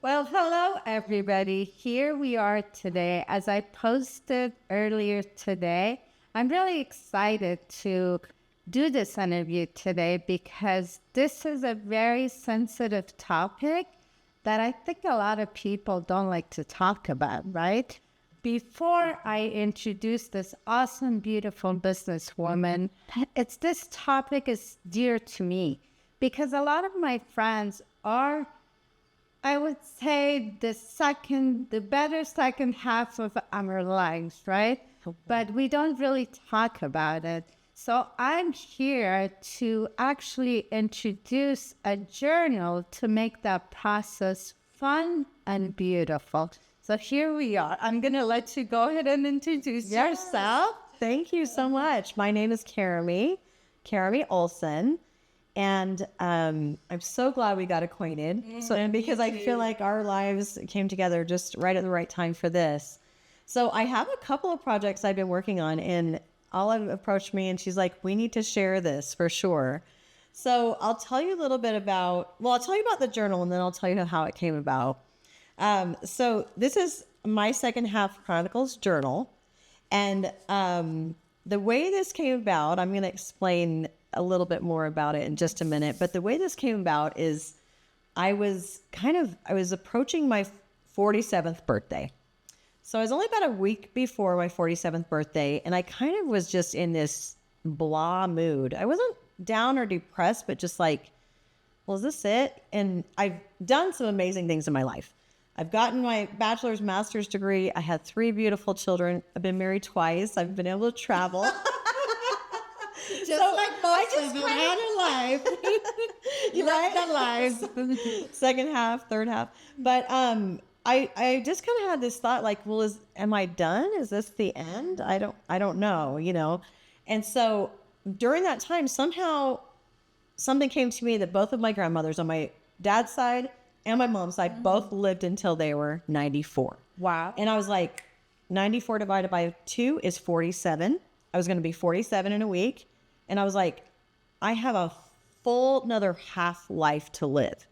Well, hello, everybody. Here we are today. As I posted earlier today, I'm really excited to do this interview today because this is a very sensitive topic that I think a lot of people don't like to talk about, right? Before I introduce this awesome, beautiful businesswoman, this topic is dear to me because a lot of my friends are, I would say, the better second half of our lives, right? But we don't really talk about it. So I'm here to actually introduce a journal to make that process fun and beautiful. So here we are. I'm going to let you go ahead and introduce yourself. Thank you so much. My name is Carami Olsen. And I'm so glad we got acquainted. Because I feel like our lives came together just right at the right time for this. So I have a couple of projects I've been working on, and Olive approached me and she's like, we need to share this for sure. So I'll tell you a little bit about the journal, and then I'll tell you how it came about. So this is my Second Half Chronicles journal. And the way this came about, I'm going to explain a little bit more about it in just a minute. But the way this came about is I was approaching my 47th birthday. So I was only about a week before my 47th birthday, and I kind of was just in this blah mood. I wasn't down or depressed, but just like, well, is this it? And I've done some amazing things in my life. I've gotten my bachelor's, master's degree. I had 3 beautiful children. I've been married twice. I've been able to travel. Just like most of you had a life. You lived a life. Second half, third half. But I just kind of had this thought like, well, am I done? Is this the end? I don't know, you know? And so during that time, somehow something came to me that both of my grandmothers on my dad's side and my mom's side both lived until they were 94. Wow. And I was like, 94 divided by 2 is 47. I was going to be 47 in a week. And I was like, I have a full another half life to live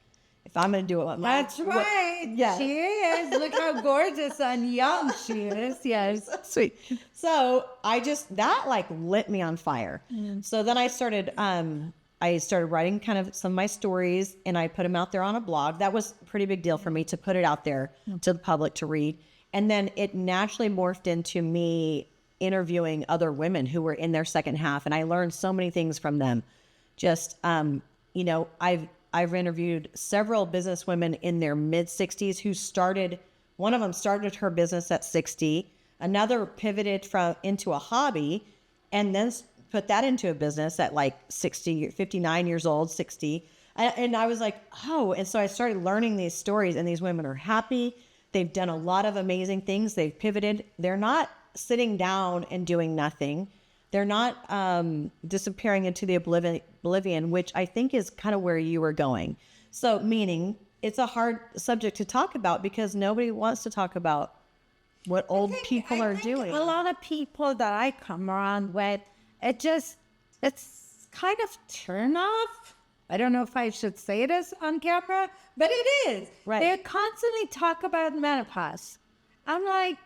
if I'm going to do it. That's right. Yes. She is. Look how gorgeous and young she is. Yes. Sweet. So that like lit me on fire. So then I started writing kind of some of my stories, and I put them out there on a blog. That was a pretty big deal for me to put it out there to the public to read. And then it naturally morphed into me interviewing other women who were in their second half. And I learned so many things from them. Just, I've interviewed several business women in their mid 60s who one of them started her business at 60. Another pivoted into a hobby and then put that into a business at like 60, 59 years old, 60. And I was like, oh, and so I started learning these stories, and these women are happy. They've done a lot of amazing things. They've pivoted. They're not sitting down and doing nothing. They're not disappearing into the oblivion, which I think is kind of where you were going. So meaning it's a hard subject to talk about because nobody wants to talk about what old people are doing. A lot of people that I come around with, it's kind of turn off. I don't know if I should say this on camera, but it is. Right. They constantly talk about menopause. I'm like,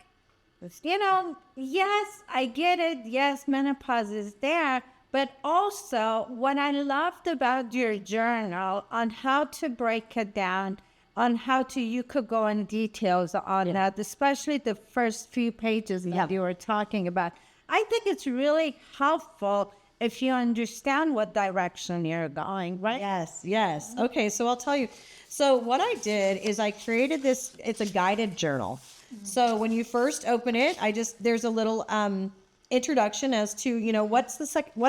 yes, I get it. Yes, menopause is there. But also what I loved about your journal on how to break it down, on you could go in details on that, especially the first few pages that you were talking about. I think it's really helpful if you understand what direction you're going, right? Yes. Okay, so I'll tell you. So what I did is I created this, it's a guided journal. So when you first open it, there's a little introduction as to, what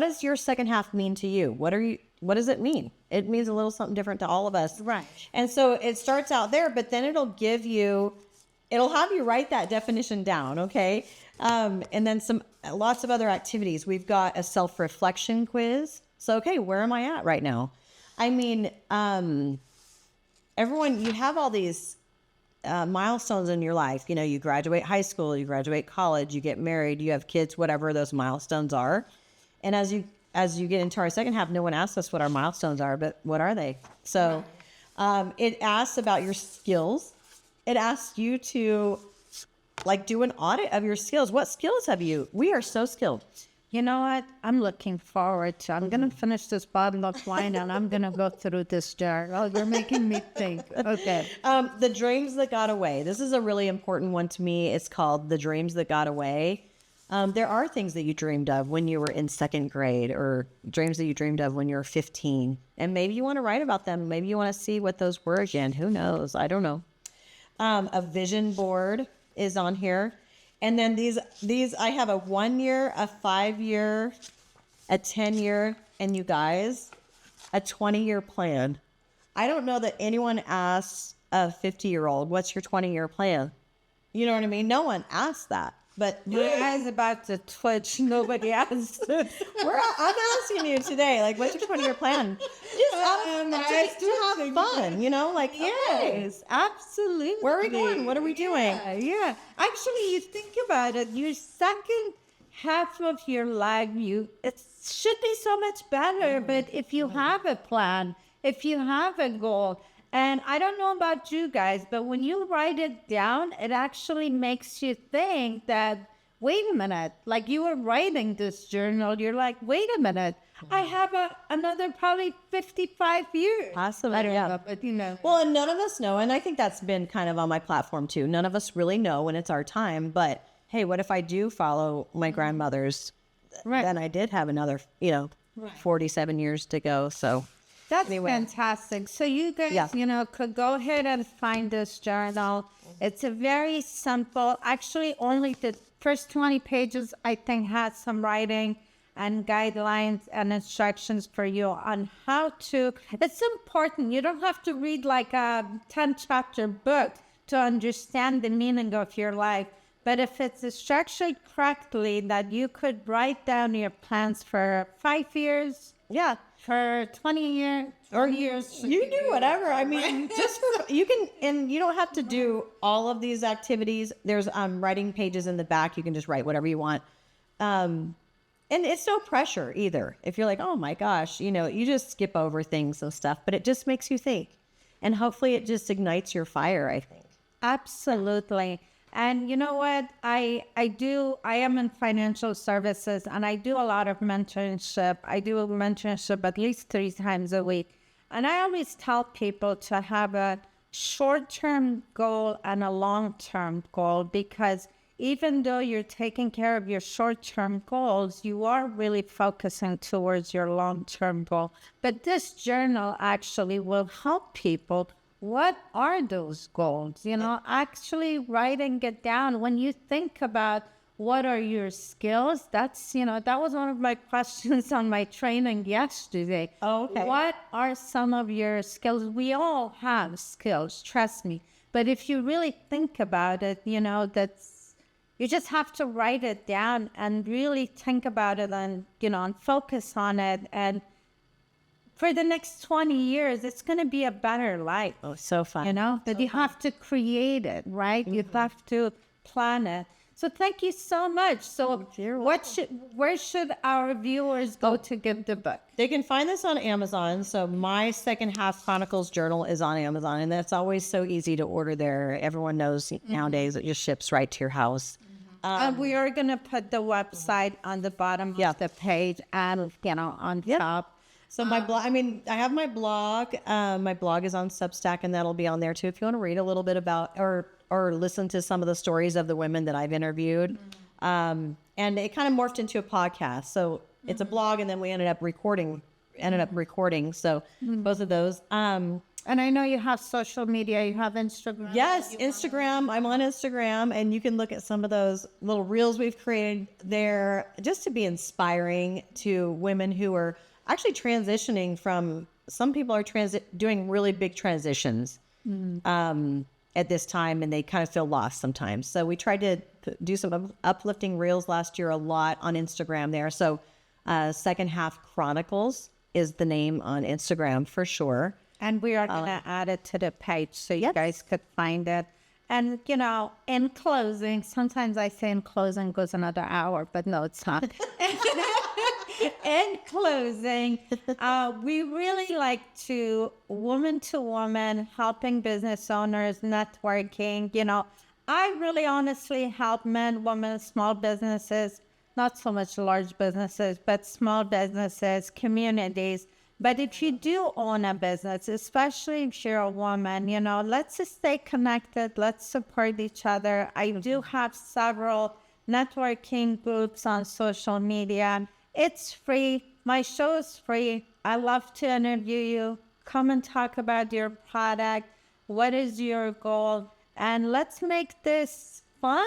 does your second half mean to you? What does it mean? It means a little something different to all of us. Right. And so it starts out there, but then it'll have you write that definition down. Okay. And then lots of other activities. We've got a self-reflection quiz. So, okay, where am I at right now? I mean, everyone, you have all these milestones in your life. You graduate high school, you graduate college, you get married, you have kids, whatever those milestones are. And as you get into our second half, no one asks us what our milestones are, but what are they? So it asks about your skills. it asks you to like do an audit of your skills. What skills have you? We are so skilled. You know what? I'm looking forward to. I'm gonna finish this bottle of wine and I'm gonna go through this jar. Oh, you're making me think. Okay. The dreams that got away. This is a really important one to me. It's called The Dreams That Got Away. There are things that you dreamed of when you were in second grade, or dreams that you dreamed of when you were 15. And maybe you want to write about them. Maybe you want to see what those were again. Who knows? I don't know. A vision board is on here. And then these I have a 1 year, a 5 year, a 10 year, and you guys, a 20-year plan. I don't know that anyone asks a 50-year-old, what's your 20-year plan? You know what I mean? No one asks that. But My eyes about to twitch. Nobody asked. I'm asking you today, like, what's your 20-year plan? Just to have fun, you know? Like, Yes, absolutely. where are we going? What are we doing? Yeah. Actually, you think about it, your second half of your life, it should be so much better. But if you have a plan, if you have a goal, and I don't know about you guys, but when you write it down, it actually makes you think that, wait a minute, like you were writing this journal, you're like, wait a minute, I have another probably 55 years. Possibly, I don't yeah. know, but you know. Well, and none of us know, and I think that's been kind of on my platform too. None of us really know when it's our time, but hey, what if I do follow my grandmother's? Right. Then I did have another, 47 years to go, so. That's Anyway. fantastic. So you guys, Yeah. could go ahead and find this journal. It's a very simple, actually only the first 20 pages, I think, has some writing and guidelines and instructions for you on how to, it's important. You don't have to read like a 10 chapter book to understand the meaning of your life. But if it's structured correctly, that you could write down your plans for 5 years, Yeah. for 20 years, or years. You do whatever. I mean, just for, you can, and you don't have to do all of these activities. There's writing pages in the back. You can just write whatever you want. And it's no pressure either. If you're like, oh my gosh, you just skip over things and stuff, but it just makes you think. And hopefully it just ignites your fire, I think. Absolutely. And you know what? I am in financial services and I do a lot of mentorship. I do mentorship at least 3 times a week. And I always tell people to have a short-term goal and a long-term goal, because even though you're taking care of your short-term goals, you are really focusing towards your long-term goal. But this journal actually will help people. What are those goals? Actually writing it down. When you think about what are your skills, that's, that was one of my questions on my training yesterday. Oh, okay. What are some of your skills? We all have skills, trust me. But if you really think about it, you just have to write it down and really think about it and, and focus on it. And for the next 20 years, it's going to be a better life. Oh, so fun. But you have to create it, right? Mm-hmm. You have to plan it. So thank you so much. So where should our viewers go to get the book? They can find this on Amazon. So my Second Half Chronicles journal is on Amazon, and that's always so easy to order there. Everyone knows nowadays it just ships right to your house. And we are going to put the website on the bottom of the page and, on top. So my blog, I have my blog. My blog is on Substack, and that'll be on there too if you want to read a little bit about or listen to some of the stories of the women that I've interviewed. And it kind of morphed into a podcast. So it's a blog, and then we ended up recording. So both of those. And I know you have social media. You have Instagram. Yes, Instagram. I'm on Instagram, and you can look at some of those little reels we've created there just to be inspiring to women who are actually transitioning from, some people are doing really big transitions at this time, and they kind of feel lost sometimes. So we tried to do some uplifting reels last year a lot on Instagram there. So Second Half Chronicles is the name on Instagram for sure. And we are going to add it to the page so you guys could find it. And, in closing, sometimes I say in closing goes another hour, but no, it's not. In closing, we really like to woman, helping business owners, networking. You know, I really honestly help men, women, small businesses, not so much large businesses, but small businesses, communities. But if you do own a business, especially if you're a woman, you know, let's just stay connected. Let's support each other. I do have several networking groups on social media. It's free. My show is free. I love to interview you. Come and talk about your product. What is your goal? And let's make this fun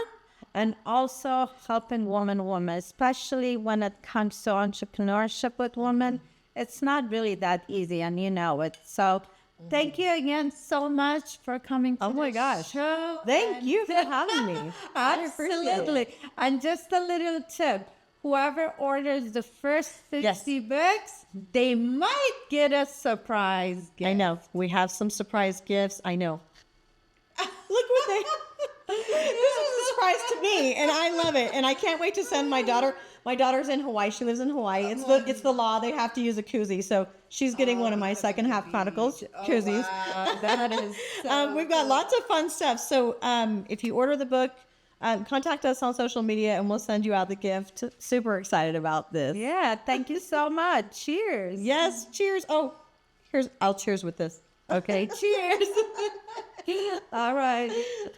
and also helping women, especially when it comes to entrepreneurship with women. It's not really that easy, and you know it. So thank you again so much for coming to my the gosh. show. Thank you for having me. I appreciate it. Absolutely. And just a little tip. Whoever orders the first 50 bucks, they might get a surprise gift. I know. We have some surprise gifts. I know. Look what they... This was a surprise to me, and I love it. And I can't wait to send my daughter. My daughter's in Hawaii. She lives in Hawaii. It's the law. They have to use a koozie. So she's getting one of my Second Half Chronicles koozies. Wow, that is so We've got lots of fun stuff. So if you order the book, contact us on social media, and we'll send you out the gift. Super excited about this. Yeah, thank you so much. Cheers. Yes. Cheers. Oh, I'll cheers with this. Okay, cheers. All right.